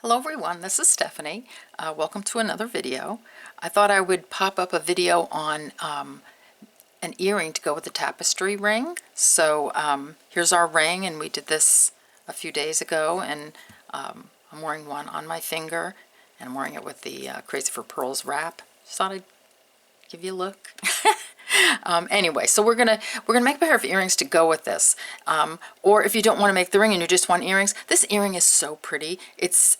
Hello everyone, this is Stephanie. Welcome to another video. I thought I would pop up a video on an earring to go with the tapestry ring. So here's our ring, and we did this a few days ago, and I'm wearing one on my finger, and I'm wearing it with the Crazy for Pearls wrap. Just thought I'd give you a look. Anyway, so we're gonna make a pair of earrings to go with this. Or if you don't want to make the ring and you just want earrings, this earring is so pretty. It's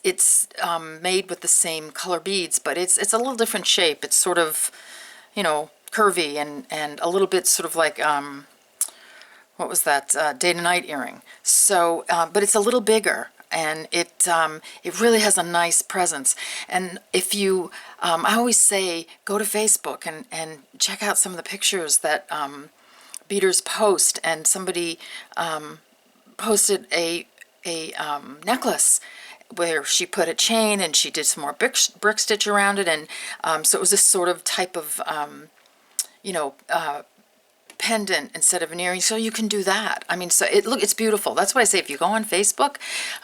made with the same color beads, but it's a little different shape. It's sort of, you know, curvy and a little bit sort of like what was that, day to night earring. So, but it's a little bigger. And it really has a nice presence. And if you, I always say, go to Facebook and check out some of the pictures that beaders post. And somebody posted a necklace where she put a chain and she did some more brick stitch around it. And so it was this sort of type of, you know, pendant instead of an earring, so you can do that. I mean, so it's beautiful. That's why I say if you go on Facebook,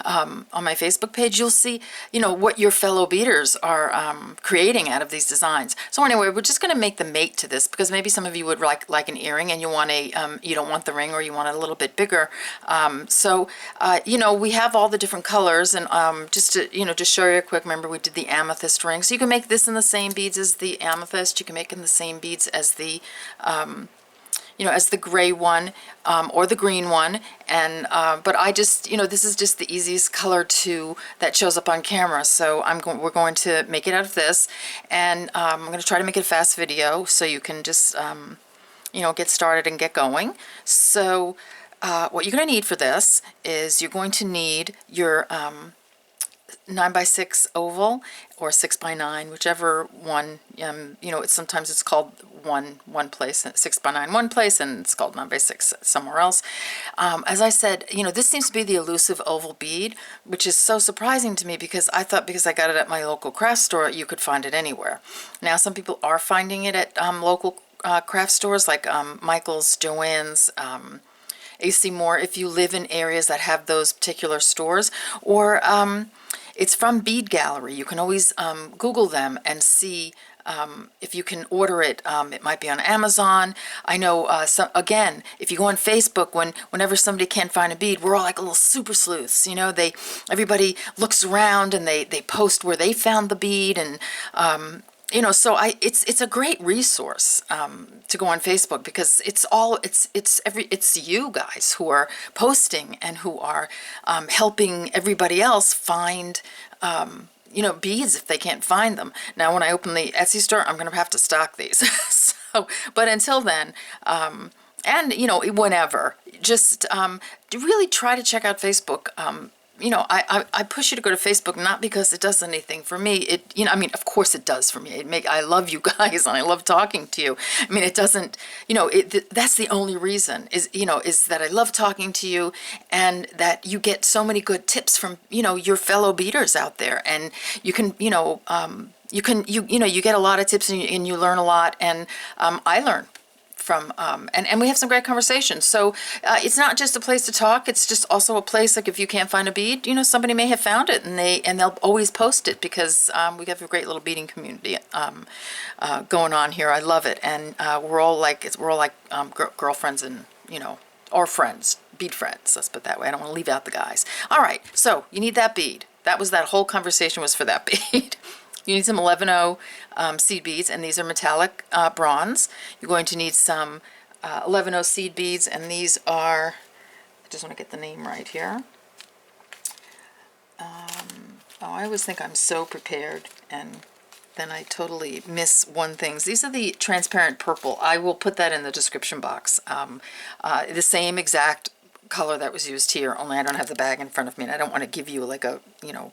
on my Facebook page, you'll see, you know, what your fellow beaders are creating out of these designs. So anyway, we're just going to make the mate to this, because maybe some of you would like an earring and you want a you don't want the ring, or you want it a little bit bigger. You know, we have all the different colors, and just to, you know, just show you a quick, remember we did the amethyst ring, so you can make this in the same beads as the amethyst. You can make it in the same beads as the you know, as the gray one or the green one. And but I just, you know, this is just the easiest color that shows up on camera. So we're going to make it out of this, and I'm going to try to make it a fast video so you can just you know, get started and get going. So what you're going to need for this is you're going to need your 9x6 oval or 6x9, whichever one. You know, sometimes it's called one place, 6x9 one place, and it's called 9x6 somewhere else. As I said, you know, this seems to be the elusive oval bead, which is so surprising to me, because I thought because I got it at my local craft store, you could find it anywhere. Now, some people are finding it at local craft stores like Michael's, Joann's, AC Moore, if you live in areas that have those particular stores, or it's from Bead Gallery. You can always Google them and see if you can order it. It might be on Amazon. I know, again, if you go on Facebook, whenever somebody can't find a bead, we're all like little super sleuths. You know, everybody looks around and they post where they found the bead, and you know, so it's a great resource to go on Facebook, because it's you guys who are posting and who are helping everybody else find you know, beads if they can't find them. Now, when I open the Etsy store, I'm going to have to stock these. So, but until then, and you know, whenever, just really try to check out Facebook. You know, I push you to go to Facebook, not because it does anything for me. You know, I mean, of course it does for me. I love you guys, and I love talking to you. I mean, it doesn't, you know, that's the only reason, is, you know, is that I love talking to you, and that you get so many good tips from, you know, your fellow beaders out there, and you can, you know, you get a lot of tips, and you learn a lot, and I learn from and we have some great conversations. So it's not just a place to talk, it's just also a place, like if you can't find a bead, you know, somebody may have found it, and they'll always post it, because we have a great little beading community going on here. I love it, and we're all like girlfriends, and, you know, or friends, bead friends, let's put it that way. I don't want to leave out the guys. All right, so you need that bead. That whole conversation was for that bead. You need some 11-0 seed beads, and these are metallic bronze. You're going to need some 11-0 seed beads, and these are, I just want to get the name right here. Oh, I always think I'm so prepared, and then I totally miss one thing. These are the transparent purple. I will put that in the description box. The same exact color that was used here, only I don't have the bag in front of me, and I don't want to give you like a, you know,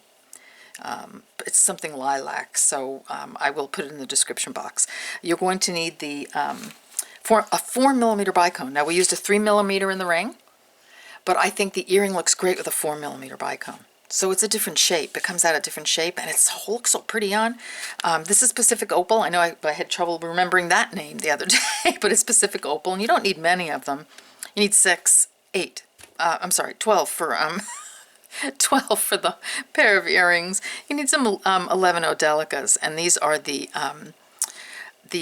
it's something lilac, so I will put it in the description box. You're going to need the a 4mm bicone. Now, we used a 3mm in the ring, but I think the earring looks great with a 4mm bicone. So it's a different shape. It comes out a different shape, and it looks so pretty on. This is Pacific Opal. I know I had trouble remembering that name the other day, but it's Pacific Opal, and you don't need many of them. You need 6, 8. I'm sorry, 12 for 12 for the pair of earrings. You need some 11 Delicas, and these are the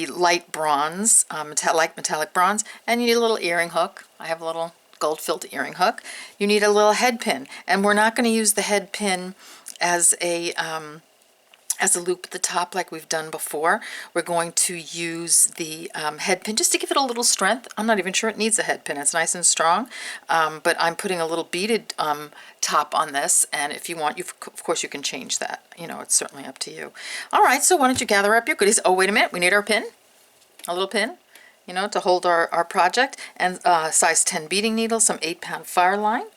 light bronze, metallic bronze, and you need a little earring hook. I have a little gold filled earring hook. You need a little head pin, and we're not going to use the head pin as a loop at the top like we've done before. We're going to use the head pin just to give it a little strength. I'm not even sure it needs a head pin. It's nice and strong, but I'm putting a little beaded top on this, and if you want, of course you can change that. You know, it's certainly up to you. All right, so why don't you gather up your goodies. Oh, wait a minute, we need our pin, a little pin, you know, to hold our project, and size 10 beading needle, some 8-pound fireline,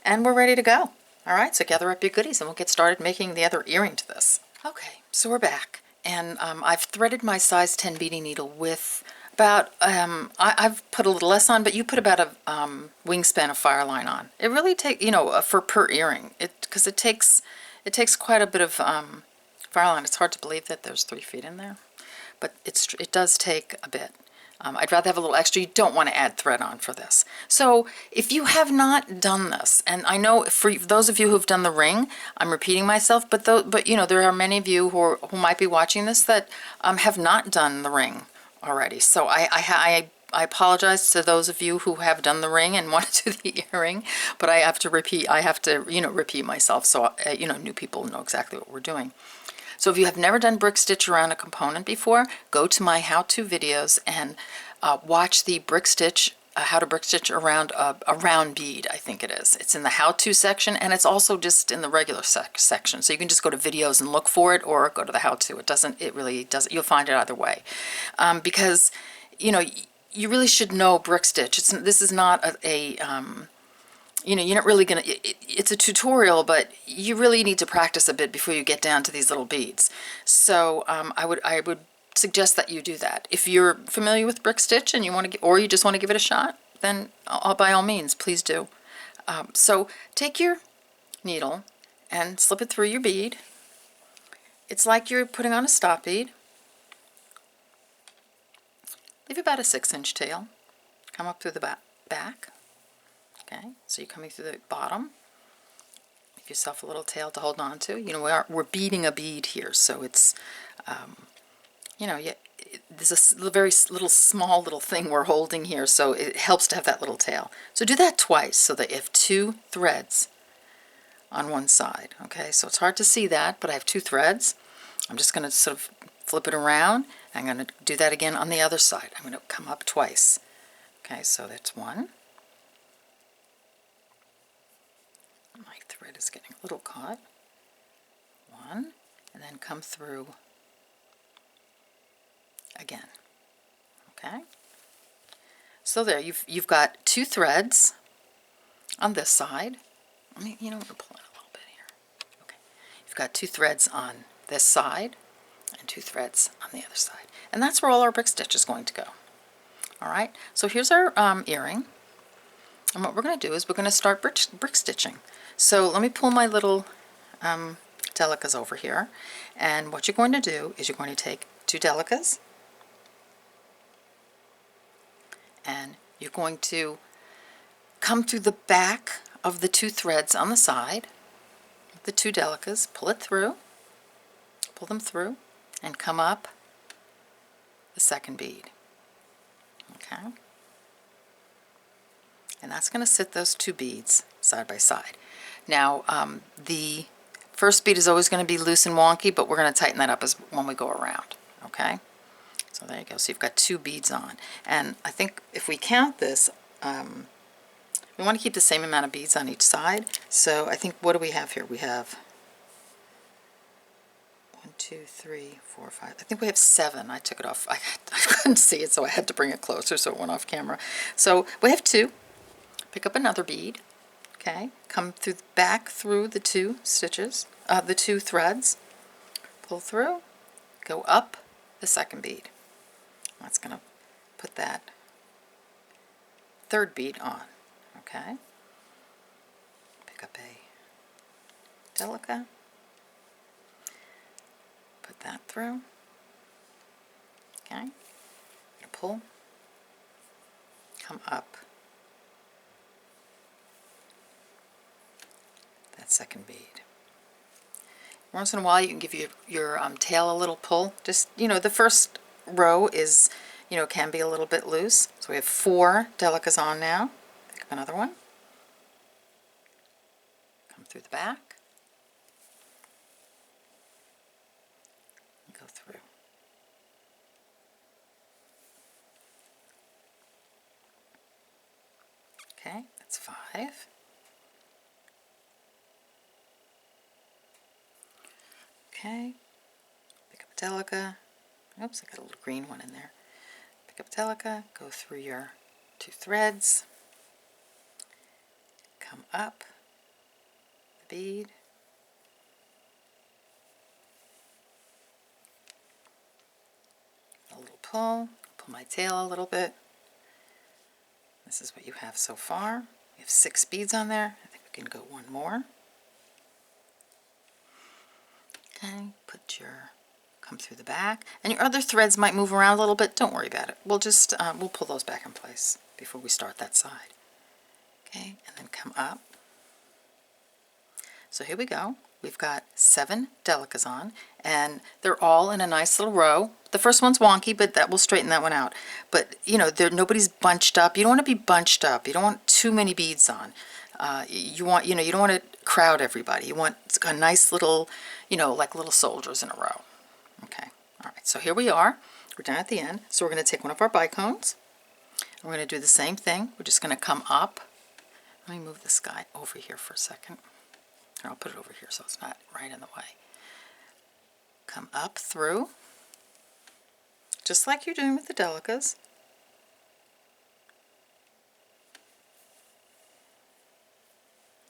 and we're ready to go. All right, so gather up your goodies and we'll get started making the other earring to this. Okay, so we're back, and I've threaded my size 10 beading needle with about, I've put a little less on, but you put about a wingspan of fireline on. It really takes, you know, for per earring, because it takes quite a bit of fireline. It's hard to believe that there's 3 feet in there, but it does take a bit. I'd rather have a little extra. You don't want to add thread on for this. So if you have not done this, and I know for those of you who've done the ring, I'm repeating myself, but you know, there are many of you who might be watching this that have not done the ring already. So I apologize to those of you who have done the ring and want to do the earring, but I have to repeat. I have to, you know, repeat myself so you know, new people know exactly what we're doing. So if you have never done brick stitch around a component before, go to my how-to videos and watch the brick stitch, how to brick stitch around a round bead, I think it is. It's in the how-to section, and it's also just in the regular section. So you can just go to videos and look for it, or go to the how-to. It really doesn't, you'll find it either way. Because, you know, you really should know brick stitch. This is not you know, you're not really going to, it's a tutorial, but you really need to practice a bit before you get down to these little beads. So I would suggest that you do that. If you're familiar with brick stitch and you want to, or you just want to give it a shot, then by all means, please do. So take your needle and slip it through your bead. It's like you're putting on a stop bead. Leave about a 6-inch tail. Come up through the back. Okay, so you're coming through the bottom. Give yourself a little tail to hold on to. You know, we're beading a bead here, so it's, you know, there's a very small little thing we're holding here, so it helps to have that little tail. So do that twice, so that you have 2 threads on one side. Okay, so it's hard to see that, but I have 2 threads. I'm just going to sort of flip it around. I'm going to do that again on the other side. I'm going to come up twice. Okay, so that's 1. My thread is getting a little caught. 1, and then come through again. Okay. So there, you've got 2 threads on this side. I mean, you know, we're pulling a little bit here. Okay. You've got 2 threads on this side and 2 threads on the other side, and that's where all our brick stitch is going to go. All right. So here's our earring, and what we're going to do is we're going to start brick stitching. So let me pull my little Delicas over here, and what you're going to do is you're going to take 2 Delicas, and you're going to come through the back of the 2 threads on the side, the 2 Delicas, pull them through, and come up the second bead. Okay, and that's going to sit those 2 beads side by side. Now, the first bead is always going to be loose and wonky, but we're going to tighten that up when we go around. Okay, so there you go. So you've got 2 beads on, and I think if we count this, we want to keep the same amount of beads on each side. So I think, what do we have here? We have 1, 2, 3, 4, 5. I think we have 7. I took it off. I couldn't see it, so I had to bring it closer, so it went off camera. So we have 2. Pick up another bead. Okay, come back through the 2 stitches, the 2 threads, pull through, go up the second bead. That's going to put that 3rd bead on. Okay, pick up a Delica, put that through. Okay, pull, come up that second bead. Once in a while you can give your tail a little pull. Just, the first row is, can be a little bit loose. So we have 4 Delicas on now. Pick up another one. Come through the back. And go through. Okay, that's 5. Okay, pick up a Delica. Oops, I got a little green one in there. Pick up a Delica, go through your 2 threads, come up the bead, a little pull my tail a little bit. This is what you have so far. You have 6 beads on there. I think we can go one more. Okay, come through the back, and your other threads might move around a little bit. Don't worry about it. We'll just we'll pull those back in place before we start that side. Okay, and then come up. So here we go. We've got 7 Delicas on, and they're all in a nice little row. The first one's wonky, but that will straighten that one out. But nobody's bunched up. You don't want to be bunched up. You don't want too many beads on. You don't want to crowd everybody. You want a nice little, like little soldiers in a row. Okay, all right, so here we are. We're down at the end. So we're going to take one of our bicones. We're going to do the same thing. We're just going to come up. Let me move this guy over here for a second. Or I'll put it over here so it's not right in the way. Come up through, just like you're doing with the Delicas.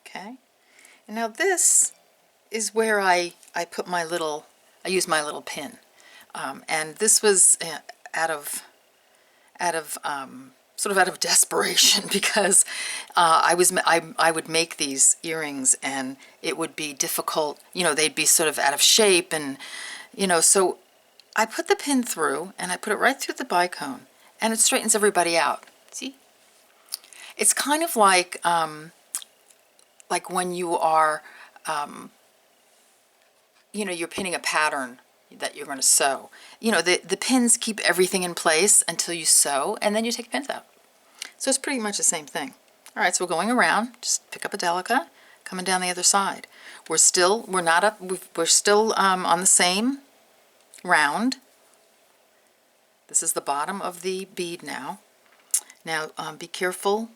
Okay, and now this is where I use my little pin, and this was sort of out of desperation because I would make these earrings and it would be difficult. They'd be sort of out of shape, and so I put the pin through and I put it right through the bicone, and it straightens everybody out. See, it's kind of like when you are you're pinning a pattern that you're going to sew. The pins keep everything in place until you sew, and then you take the pins out. So it's pretty much the same thing. All right, so we're going around. Just pick up a Delica, coming down the other side. We're still on the same round. This is the bottom of the bead now. Now be careful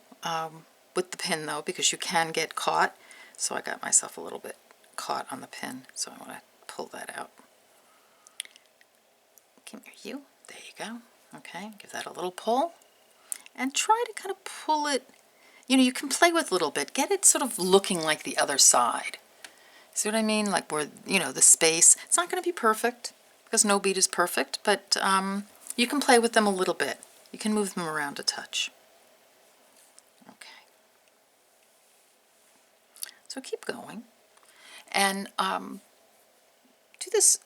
with the pin though, because you can get caught. So I got myself a little bit caught on the pin, so I want to pull that out. Come here, you. There you go. Okay, give that a little pull, and try to kind of pull it. You can play with a little bit. Get it sort of looking like the other side. See what I mean? Like where, the space. It's not going to be perfect, because no bead is perfect, but you can play with them a little bit. You can move them around a touch. Okay. So keep going. And do this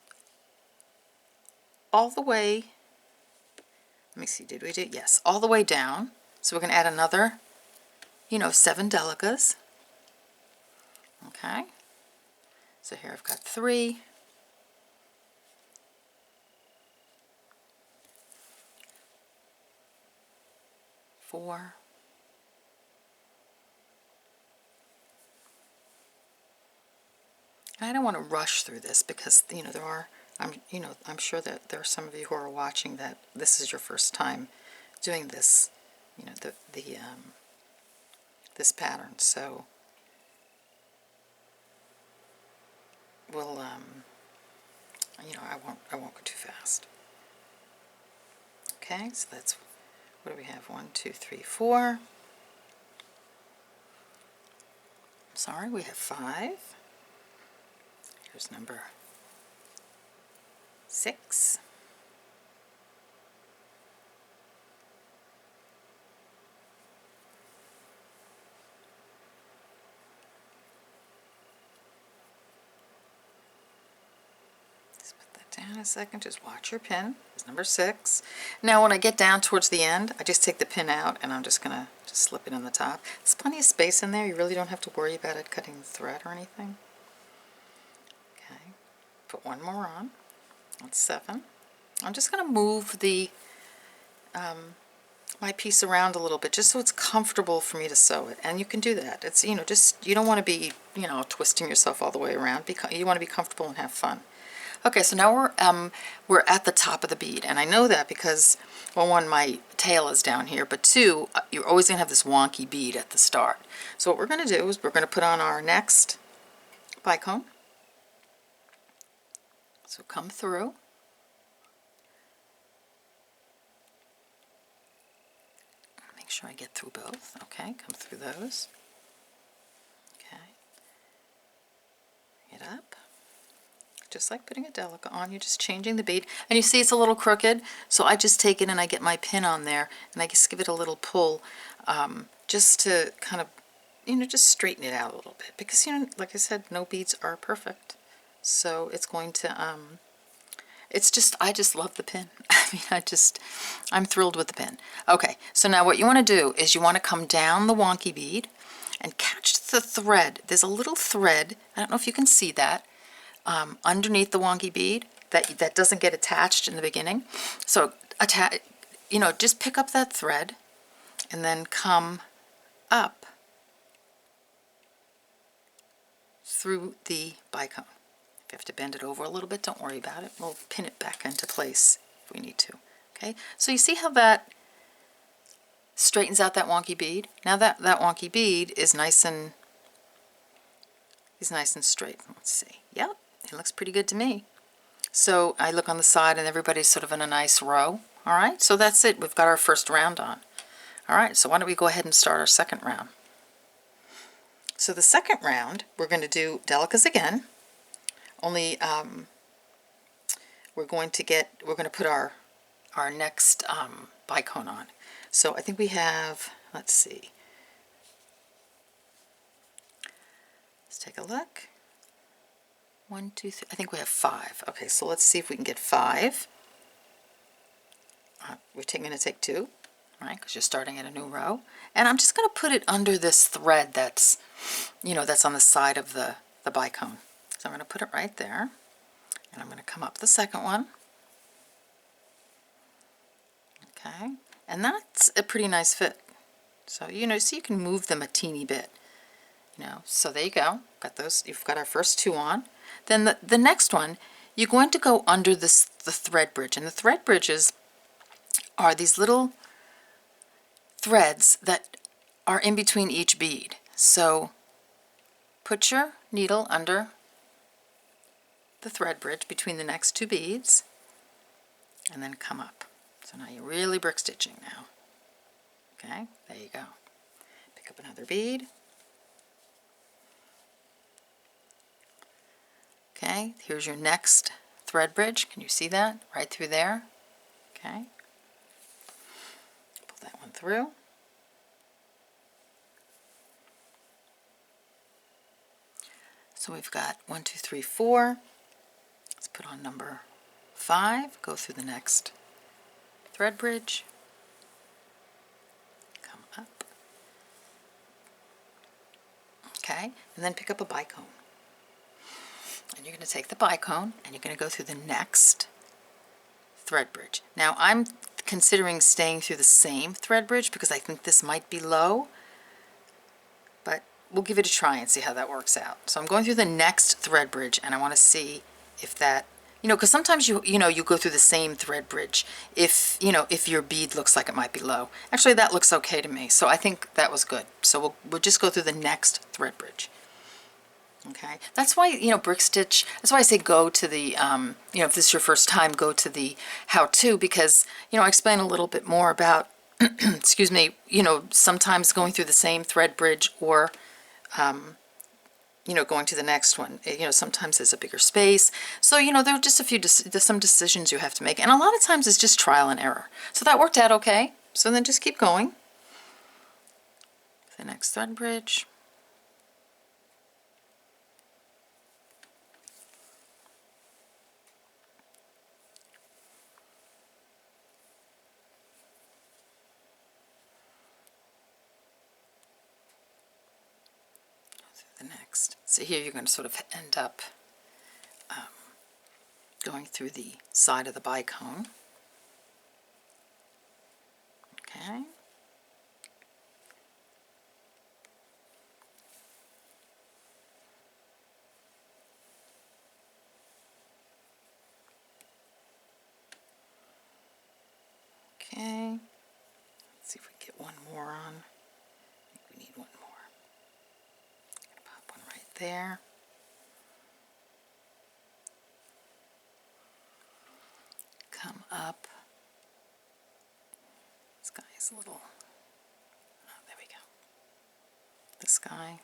all the way, let me see, did we do it? Yes, all the way down. So we're going to add another, 7 Delicas. Okay. So here I've got 3. 4. And I don't want to rush through this because, I'm sure that there are some of you who are watching that this is your first time doing this, this pattern. So we'll, I won't go too fast. Okay, so that's, what do we have? 1, 2, 3, 4. Sorry, we have 5. Here's number 6. Let's put that And a second, just watch your pin. It's number 6. Now when I get down towards the end, I just take the pin out and I'm just gonna just slip it in the top. There's plenty of space in there. You really don't have to worry about it cutting the thread or anything. Okay, put one more on. That's 7. I'm just gonna move the my piece around a little bit just so it's comfortable for me to sew it, and you can do that. It's, you know, just, you don't want to be, you know, twisting yourself all the way around. You want to be comfortable and have fun. Okay, so now we're at the top of the bead, and I know that because, well, one, my tail is down here, but 2, you're always going to have this wonky bead at the start. So what we're going to do is we're going to put on our next bicone. So come through. Make sure I get through both. Okay, come through those. Okay. Get up. Just like putting a Delica on, you're just changing the bead. And you see it's a little crooked, so I just take it and I get my pin on there and I just give it a little pull, just to kind of, you know, just straighten it out a little bit. Because, you know, like I said, no beads are perfect. So it's going to, it's just, I just love the pin. I mean, I'm thrilled with the pin. Okay, so now what you want to do is you want to come down the wonky bead and catch the thread. There's a little thread, I don't know if you can see that, underneath the wonky bead that doesn't get attached in the beginning. So, you know, just pick up that thread and then come up through the bicone. If you have to bend it over a little bit, don't worry about it. We'll pin it back into place if we need to. Okay, so you see how that straightens out that wonky bead? Now that wonky bead is nice and straight. Let's see. Yep, it looks pretty good to me. So I look on the side and everybody's sort of in a nice row. All right, so that's it. We've got our first round on. All right, so why don't we go ahead and start our second round. So the second round, we're going to do Delicas again. Only we're going to put our next bicone on. So I think we have, let's see. Let's take a look. 1, 2, 3. I think we have 5. Okay, so let's see if we can get 5. We're going to take 2, right? Because you're starting at a new row. And I'm just going to put it under this thread that's, you know, that's on the side of the bicone. So I'm going to put it right there. And I'm going to come up the second one. Okay, and that's a pretty nice fit. So, you know, so you can move them a teeny bit. You know, so there you go. Got those. You've got our first 2 on. Then the next one, you're going to go under the thread bridge, and the thread bridges are these little threads that are in between each bead. So put your needle under the thread bridge between the next 2 beads, and then come up. So now you're really brick stitching now. Okay, there you go. Pick up another bead. Okay, here's your next thread bridge. Can you see that? Right through there. Okay. Pull that one through. So we've got 1, 2, 3, 4. Let's put on number 5. Go through the next thread bridge. Come up. Okay, and then pick up a bicone. And you're going to take the bicone and you're going to go through the next thread bridge. Now I'm considering staying through the same thread bridge because I think this might be low, but we'll give it a try and see how that works out. So I'm going through the next thread bridge and I want to see if that, you know, because sometimes you go through the same thread bridge if, you know, if your bead looks like it might be low. Actually, that looks okay to me, so I think that was good. So we'll just go through the next thread bridge. Okay, that's why, you know, brick stitch, that's why I say go to the, you know, if this is your first time, go to the how-to, because, you know, I explain a little bit more about, excuse me, you know, sometimes going through the same thread bridge or, you know, going to the next one. You know, sometimes there's a bigger space. So, you know, there are just there's some decisions you have to make. And a lot of times it's just trial and error. So that worked out okay. So then just keep going. The next thread bridge. through the next. So here you're going to sort of end up going through the side of the bicone. Okay. Okay. Let's see if we get one more on. I think we need one more. Pop one right there. Come up. This guy is a little, oh, there we go. This guy.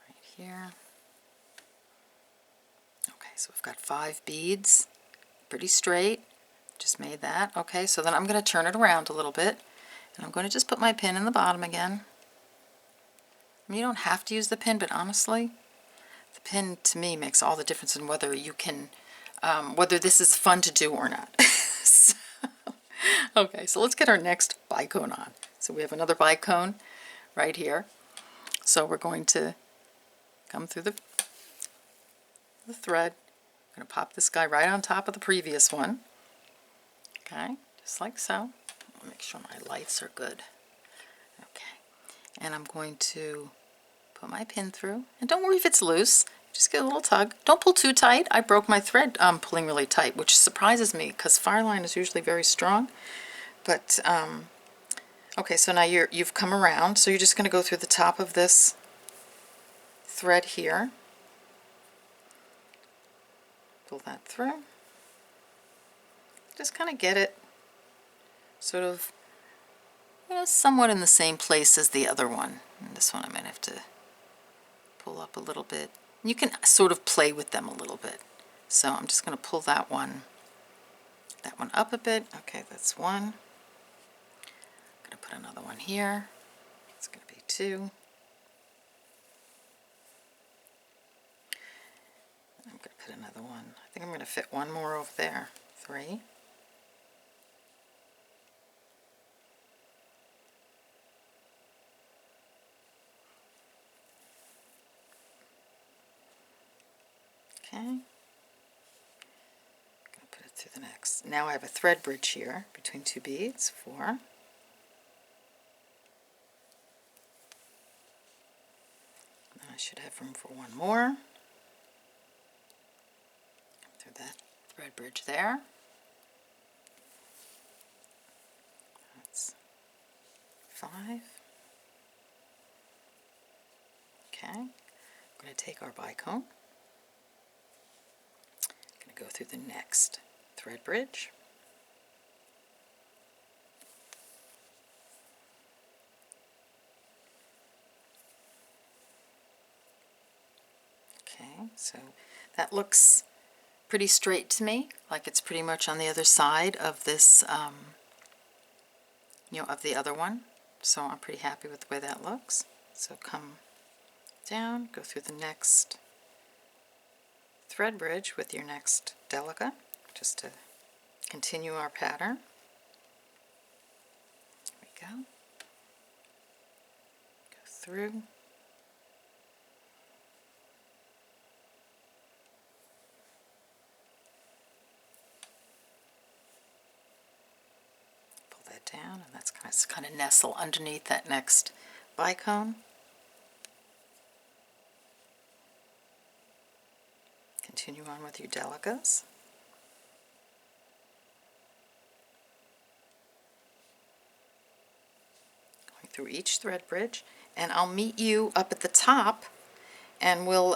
Right here. Okay, so we've got 5 beads, pretty straight. Just made that. Okay, so then I'm going to turn it around a little bit, and I'm going to just put my pin in the bottom again. I mean, you don't have to use the pin, but honestly, the pin to me makes all the difference in whether you can, whether this is fun to do or not. So, okay, so let's get our next bicone on. So we have another bicone right here. So we're going to come through the thread. I'm going to pop this guy right on top of the previous one. Okay, just like so. I'll make sure my lights are good. Okay, and I'm going to put my pin through. And don't worry if it's loose. Just get a little tug. Don't pull too tight. I broke my thread pulling really tight, which surprises me because fireline is usually very strong. But, okay, so now you've come around. So you're just going to go through the top of this thread here. Pull that through. Just kind of get it sort of, you know, somewhat in the same place as the other one. And this one I might have to pull up a little bit. You can sort of play with them a little bit. So I'm just going to pull that one up a bit. Okay, that's one. I'm going to put another one here. It's going to be 2. I'm going to put another one. I think I'm going to fit one more over there. 3. Okay, I'm going to put it through the next. Now I have a thread bridge here between 2 beads, 4. And I should have room for one more. Through that thread bridge there. That's 5. Okay, I'm going to take our bicone. Go through the next thread bridge. Okay, so that looks pretty straight to me, like it's pretty much on the other side of this, you know, of the other one. So I'm pretty happy with the way that looks. So come down, go through the next thread bridge with your next Delica, just to continue our pattern. There we go. Go through. Pull that down, and that's kind of nestle underneath that next bicone. Continue on with your Delicas. Going through each thread bridge, and I'll meet you up at the top, and we'll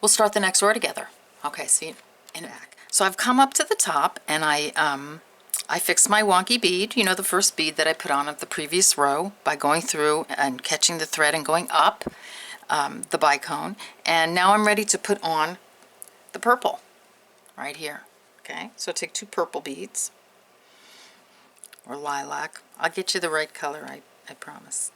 start the next row together. Okay, so in back. So I've come up to the top, and I fixed my wonky bead, you know, the first bead that I put on of the previous row by going through and catching the thread and going up the bicone, and now I'm ready to put on the purple right here. Okay, so take 2 purple beads, or lilac. I'll get you the right color, I promise.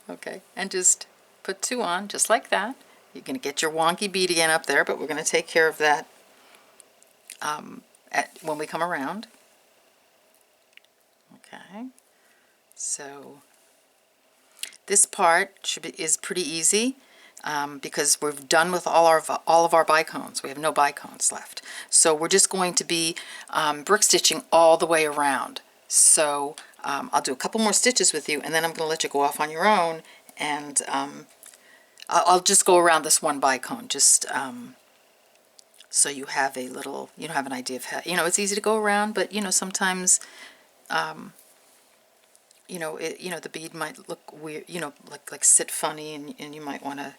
Okay, and just put 2 on just like that. You're going to get your wonky bead again up there, but we're going to take care of that when we come around. Okay, So this part is pretty easy because we're done with all of our bicones. We have no bicones left. So we're just going to be brick stitching all the way around. So I'll do a couple more stitches with you, and then I'm going to let you go off on your own, and I'll just go around this one bicone, just so you have a little, you know, have an idea of how, you know, it's easy to go around, but you know, sometimes you know, the bead might look weird, you know, like sit funny, and you might want to,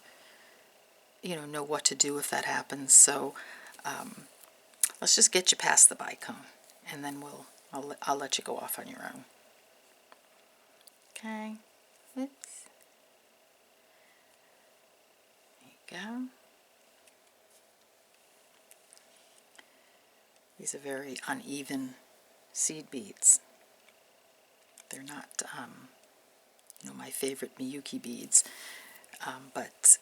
you know what to do if that happens. So let's just get you past the bicone, and then I'll let you go off on your own. Okay. Oops. There you go. These are very uneven seed beads. They're not, you know, my favorite Miyuki beads, but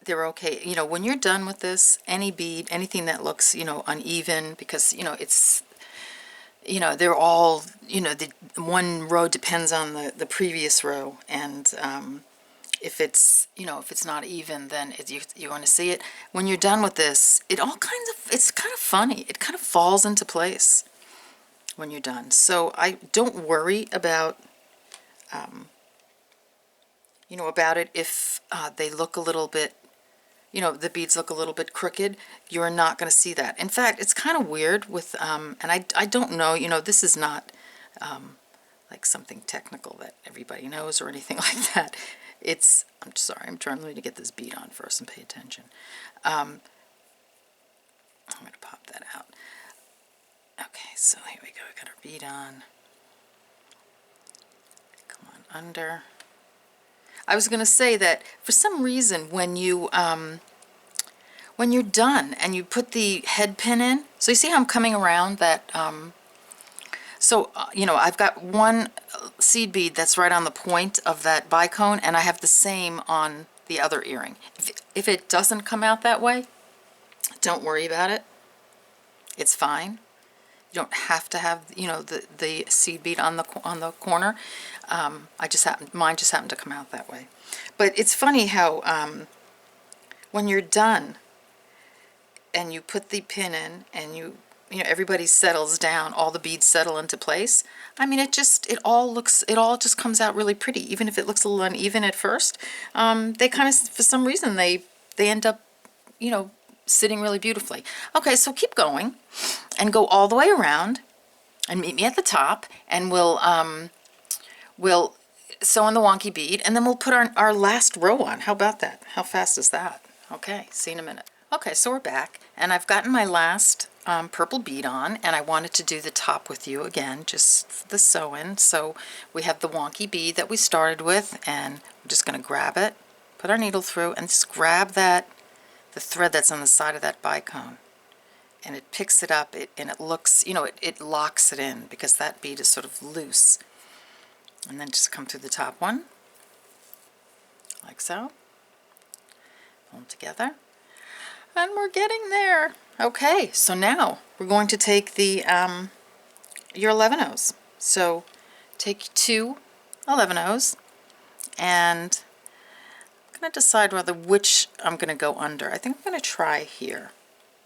they're okay. You know, when you're done with this, any bead, anything that looks, you know, uneven, because, you know, it's, you know, they're all, you know, the one row depends on the previous row, and if it's, you know, if it's not even, then you want to see it. When you're done with this, it's kind of funny. It kind of falls into place when you're done. So I don't worry about, you know, about it if they look a little bit, you know, the beads look a little bit crooked. You're not going to see that. In fact, it's kind of weird with, and I don't know, you know, this is not like something technical that everybody knows or anything like that. It's, I'm sorry, I'm trying to get this bead on first and pay attention. I'm going to pop that out. Okay, so here we go. We got our bead on. Come on under. I was going to say that for some reason when you're done and you put the head pin in, so you see how I'm coming around that, you know, I've got one seed bead that's right on the point of that bicone, and I have the same on the other earring. If it doesn't come out that way, don't worry about it. It's fine. You don't have to have, you know, the seed bead on the corner. Mine just happened to come out that way. But it's funny how when you're done and you put the pin in and you know, everybody settles down, all the beads settle into place. I mean, it all just comes out really pretty, even if it looks a little uneven at first. They kind of, for some reason, they end up, you know, sitting really beautifully. Okay, so keep going and go all the way around and meet me at the top, and we'll sew on the wonky bead, and then we'll put our last row on. How about that? How fast is that? Okay, see you in a minute. Okay, so we're back, and I've gotten my last purple bead on, and I wanted to do the top with you again, just the sew-in. So we have the wonky bead that we started with, and we're just going to grab it, put our needle through, and just grab the thread that's on the side of that bicone, and it picks it up, and it looks, you know, it locks it in because that bead is sort of loose. And then just come through the top one, like so. Pull them together, and we're getting there. Okay, so now we're going to take the your 11-ohs. So take 2 11-ohs, and I'm going to decide which I'm going to go under. I think I'm going to try here,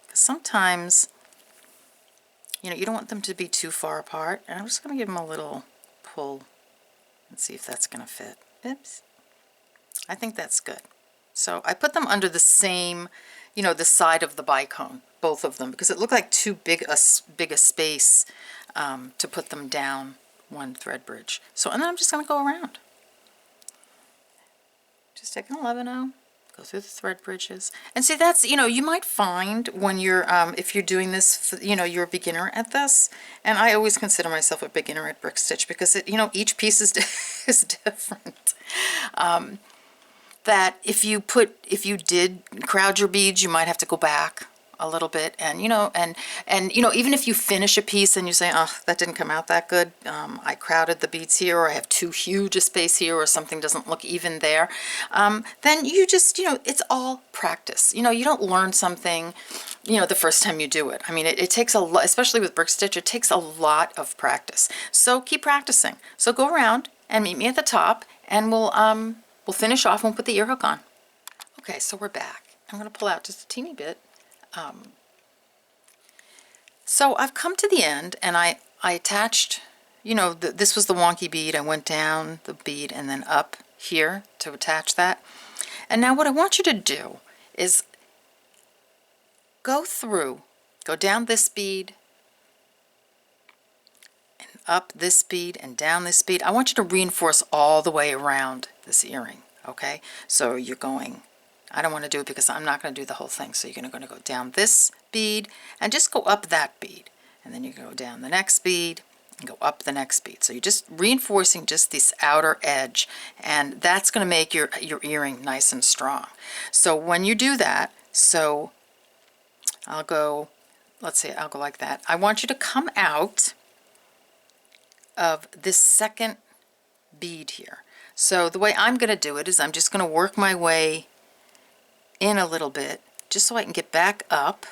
because sometimes, you know, you don't want them to be too far apart, and I'm just going to give them a little pull and see if that's going to fit. Oops. I think that's good. So I put them under the same, you know, the side of the bicone, both of them, because it looked like too big a space to put them down one thread bridge. So, and then I'm just going to go around. Just take an 11-oh, go through the thread bridges. And see, that's, you know, you might find when you're, if you're doing this, you know, you're a beginner at this, and I always consider myself a beginner at brick stitch because, it, you know, each piece is, is different. That if you did crowd your beads, you might have to go back a little bit, and even if you finish a piece and you say, oh, that didn't come out that good, I crowded the beads here, or I have too huge a space here, or something doesn't look even there, then you just, it's all practice. You don't learn something the first time you do it. I mean, it takes a lot, especially with brick stitch, it takes a lot of practice. So keep practicing. So go around and meet me at the top, and we'll finish off and we'll put the ear hook on. Okay, so we're back. I'm going to pull out just a teeny bit. So I've come to the end, and I attached, this was the wonky bead. I went down the bead and then up here to attach that. And now what I want you to do is go down this bead, and up this bead, and down this bead. I want you to reinforce all the way around this earring, okay? So you're going, I don't want to do it because I'm not going to do the whole thing. So you're going to go down this bead and just go up that bead. And then you go down the next bead and go up the next bead. So you're just reinforcing just this outer edge, and that's going to make your earring nice and strong. So when you do that, so I'll go, let's say I'll go like that. I want you to come out of this second bead here. So the way I'm going to do it is I'm just going to work my way in a little bit just so I can get back up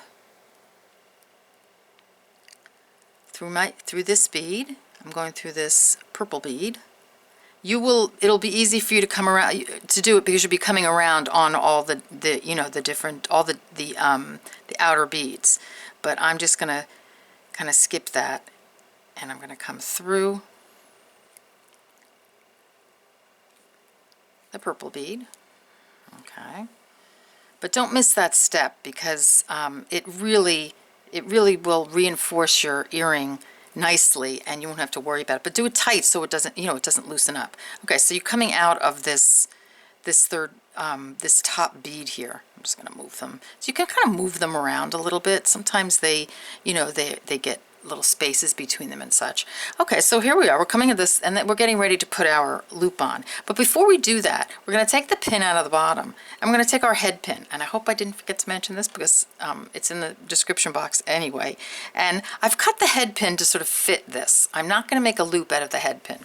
through this bead. I'm going through this purple bead. It'll be easy for you to come around to do it because you'll be coming around on all the different, all the outer beads. But I'm just going to kind of skip that, and I'm going to come through the purple bead. Okay. But don't miss that step, because it really will reinforce your earring nicely, and you won't have to worry about it. But do it tight so it doesn't, it doesn't loosen up. Okay, so you're coming out of this top bead here. I'm just going to move them. So you can kind of move them around a little bit. Sometimes they get little spaces between them and such. Okay, so here we are. We're coming to this, and then we're getting ready to put our loop on. But before we do that, we're going to take the pin out of the bottom, and we're going to take our head pin. And I hope I didn't forget to mention this, because it's in the description box anyway. And I've cut the head pin to sort of fit this. I'm not going to make a loop out of the head pin.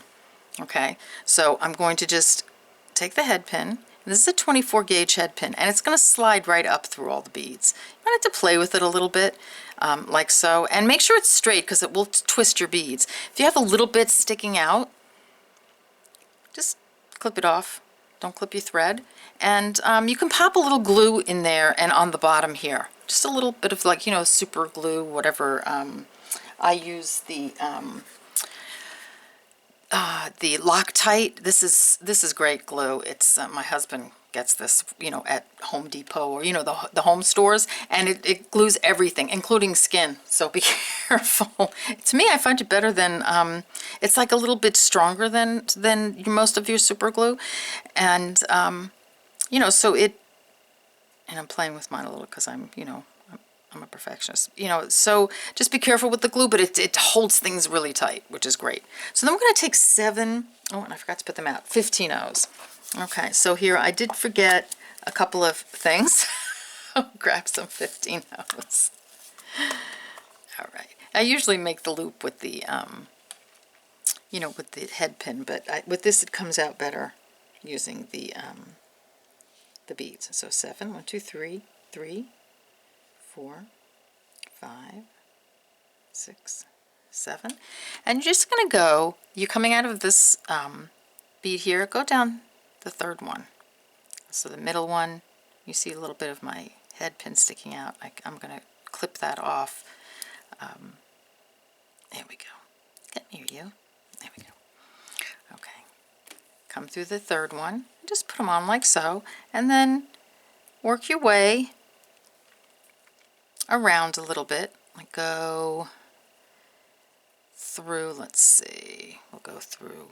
Okay, so I'm going to just take the head pin. This is a 24 gauge head pin, and it's going to slide right up through all the beads. You might have to play with it a little bit, like so, and make sure it's straight because it will twist your beads. If you have a little bit sticking out, just clip it off. Don't clip your thread. And you can pop a little glue in there and on the bottom here. Just a little bit of, like, super glue, whatever. I use the Loctite. This is great glue. It's my husband gets this, at Home Depot, or the home stores, and it glues everything, including skin. So be careful. To me, I find it better than it's like a little bit stronger than most of your super glue, and so it. And I'm playing with mine a little because I'm a perfectionist, so just be careful with the glue, but it holds things really tight, which is great. So then we're going to take 7, oh, and I forgot to put them out, 15 O's. Okay, so here I did forget a couple of things. I'll grab some 15 O's. All right. I usually make the loop with the, with the head pin, but with this it comes out better using the beads. So 7, 1, 2, 3, 3, 4, 5, 6, 7, and you're just going to go, you're coming out of this bead here, go down the third one. So the middle one, you see a little bit of my head pin sticking out. I'm going to clip that off. There we go. Get near you. There we go. Okay. Come through the third one, just put them on like so, and then work your way around a little bit. Like go through, let's see, we'll go through,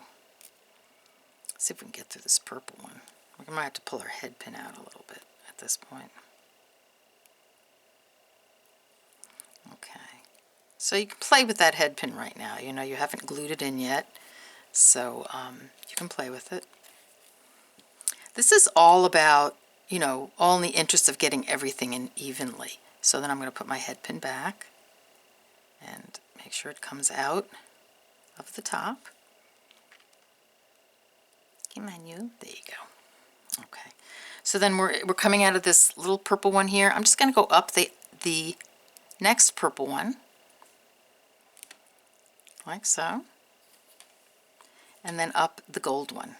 see if we can get through this purple one. We might have to pull our head pin out a little bit at this point. Okay, so you can play with that head pin right now. You haven't glued it in yet, so you can play with it. This is all about, all in the interest of getting everything in evenly. So then I'm going to put my head pin back and make sure it comes out of the top. Come on, you. There you go. Okay. So then we're coming out of this little purple one here. I'm just going to go up the next purple one, like so, and then up the gold one.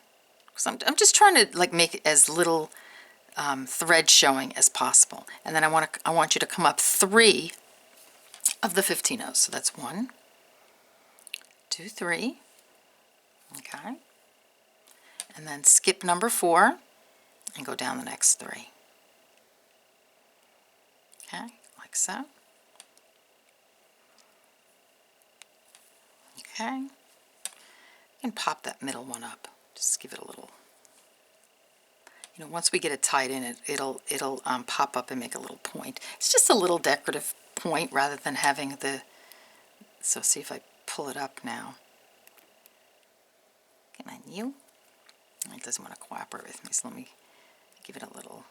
So I'm just trying to like make as little thread showing as possible. And then I want you to come up 3 of the 15 O's. So that's 1, 2, 3. Okay. And then skip number 4 and go down the next 3. Okay, like so. Okay. You can pop that middle one up. Just give it a little, you know, once we get it tied in, it'll pop up and make a little point. It's just a little decorative point rather than having the, so see if I pull it up now. Come on, you. It doesn't want to cooperate with me, so let me give it a little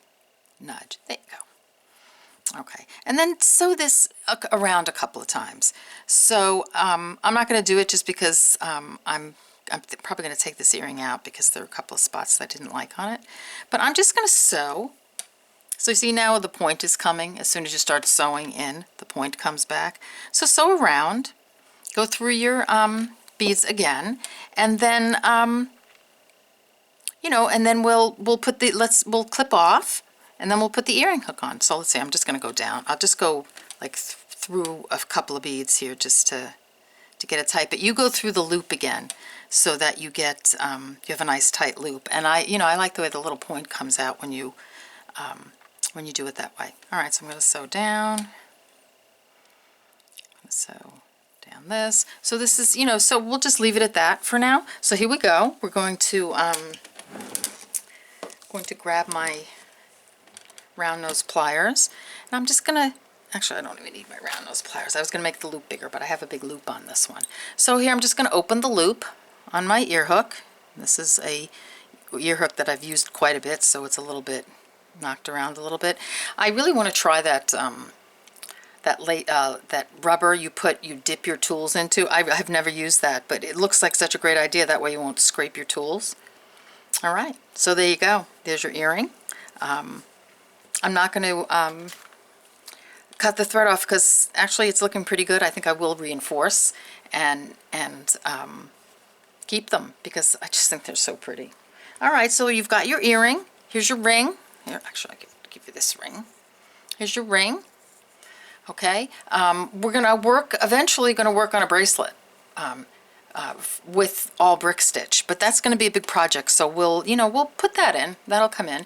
nudge. There you go. Okay, and then sew this around a couple of times. So I'm not going to do it just because I'm probably going to take this earring out because there are a couple of spots that I didn't like on it. But I'm just going to sew. So you see now the point is coming. As soon as you start sewing in, the point comes back. So sew around, go through your beads again, and then you know, and then we'll put the we'll clip off, and then we'll put the earring hook on. So let's see, I'm just going to go down. I'll just go like through a couple of beads here just to get it tight. But you go through the loop again so that you get you have a nice tight loop. And I like the way the little point comes out when you do it that way. All right, so I'm going to sew down. Sew down this. So this is, you know, so we'll just leave it at that for now. So here we go. We're going to grab my round nose pliers, and I'm just gonna, actually I don't even need my round nose pliers. I was gonna make the loop bigger, but I have a big loop on this one. So here I'm just gonna open the loop on my ear hook. This is a ear hook that I've used quite a bit, so it's a little bit knocked around a little bit. I really want to try that that rubber you dip your tools into. I've never used that, but it looks like such a great idea. That way you won't scrape your tools. All right, so there you go. There's your earring. I'm not going to cut the thread off because actually it's looking pretty good. I think I will reinforce and keep them because I just think they're so pretty. All right, so you've got your earring. Here's your ring. Here, actually, I can give you this ring. Here's your ring. Okay, we're eventually going to work on a bracelet with all brick stitch, but that's going to be a big project. So we'll put that in. That'll come in.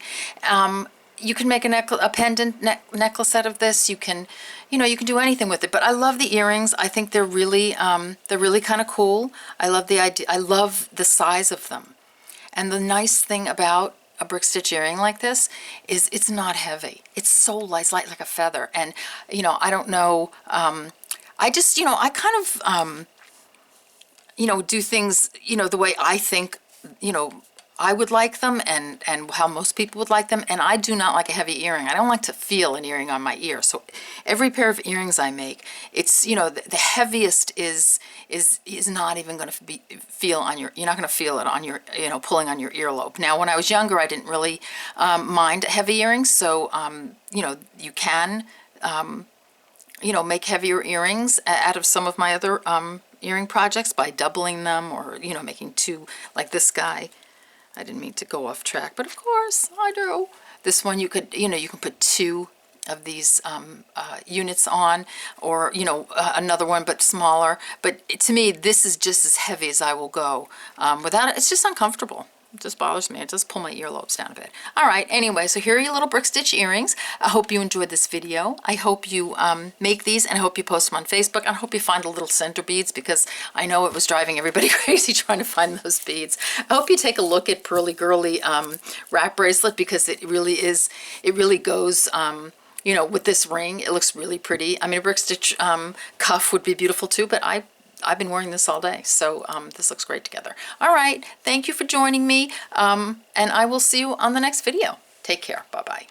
You can make a pendant necklace out of this. You can do anything with it. But I love the earrings. I think they're really kind of cool. I love the idea. I love the size of them. And the nice thing about a brick stitch earring like this is it's not heavy. It's so light, it's light like a feather. And I don't know. I just I kind of do things the way I think I would like them and how most people would like them. And I do not like a heavy earring. I don't like to feel an earring on my ear. So every pair of earrings I make, it's the heaviest is not even going to feel on your. You're not going to feel it on your pulling on your earlobe. Now when I was younger, I didn't really mind heavy earrings. So you can make heavier earrings out of some of my other earring projects by doubling them or making two like this guy. I didn't mean to go off track, but of course I do. This one you could you can put 2 of these units on, or another one but smaller. But to me, this is just as heavy as I will go. Without it, it's just uncomfortable. It just bothers me. It does pull my earlobes down a bit. All right, anyway, so here are your little brick stitch earrings. I hope you enjoyed this video. I hope you make these, and I hope you post them on Facebook. I hope you find the little center beads, because I know it was driving everybody crazy trying to find those beads. I hope you take a look at Pearly Girly wrap bracelet, because it really goes with this ring. It looks really pretty. I mean, a brick stitch cuff would be beautiful too, but I've been wearing this all day, so this looks great together. All right, thank you for joining me, and I will see you on the next video. Take care. Bye-bye.